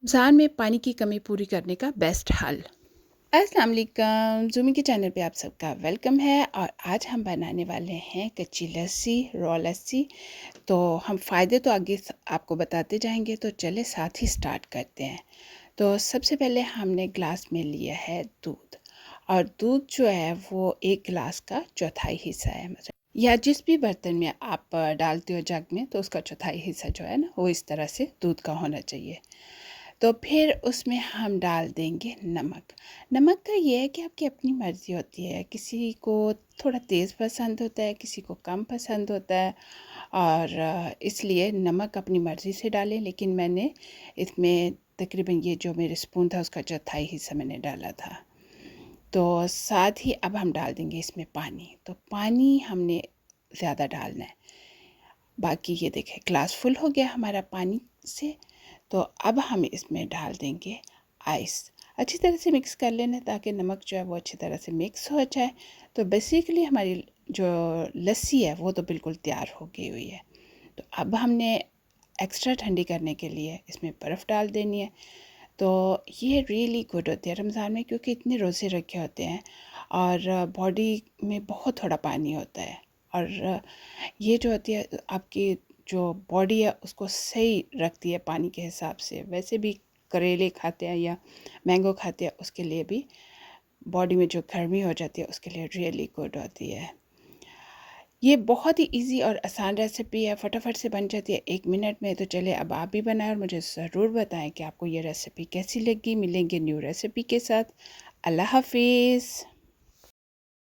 रमज़ान में पानी की कमी पूरी करने का बेस्ट हल। अस्सलाम वालेकुम, ज़ूमी के चैनल पे आप सबका वेलकम है और आज हम बनाने वाले हैं कच्ची लस्सी, रॉ लस्सी। तो हम फ़ायदे तो आगे आपको बताते जाएंगे, तो चले साथ ही स्टार्ट करते हैं। तो सबसे पहले हमने ग्लास में लिया है दूध, और दूध जो है वो एक गिलास का चौथाई हिस्सा है, मतलब या जिस भी बर्तन में आप डालते हो जग में, तो उसका चौथाई हिस्सा जो है ना, वो इस तरह से दूध का होना चाहिए। तो फिर उसमें हम डाल देंगे नमक। नमक का ये है कि आपकी अपनी मर्ज़ी होती है, किसी को थोड़ा तेज़ पसंद होता है, किसी को कम पसंद होता है, और इसलिए नमक अपनी मर्ज़ी से डालें। लेकिन मैंने इसमें तकरीबन ये जो मेरे स्पून था उसका चौथाई हिस्सा मैंने डाला था। तो साथ ही अब हम डाल देंगे इसमें पानी। तो पानी हमने ज़्यादा डालना है। बाकी ये देखें, ग्लास फुल हो गया हमारा पानी से। तो अब हम इसमें डाल देंगे आइस। अच्छी तरह से मिक्स कर लेना ताकि नमक जो है वो अच्छी तरह से मिक्स हो जाए। तो बेसिकली हमारी जो लस्सी है वो तो बिल्कुल तैयार हो गई हुई है। तो अब हमने एक्स्ट्रा ठंडी करने के लिए इसमें बर्फ़ डाल देनी है। तो ये रियली गुड होती है रमज़ान में, क्योंकि इतने रोज़े रखे होते हैं और बॉडी में बहुत थोड़ा पानी होता है। और ये जो होती है आपकी जो बॉडी है उसको सही रखती है पानी के हिसाब से। वैसे भी करेले खाते हैं या मैंगो खाते हैं, उसके लिए भी बॉडी में जो गर्मी हो जाती है उसके लिए रियली गुड होती है। ये बहुत ही इजी और आसान रेसिपी है, फटाफट से बन जाती है 1 मिनट में। तो चलिए अब आप भी बनाएं और मुझे ज़रूर बताएं कि आपको ये रेसिपी कैसी लगी। मिलेंगे न्यू रेसिपी के साथ। अल्लाह हाफिज़।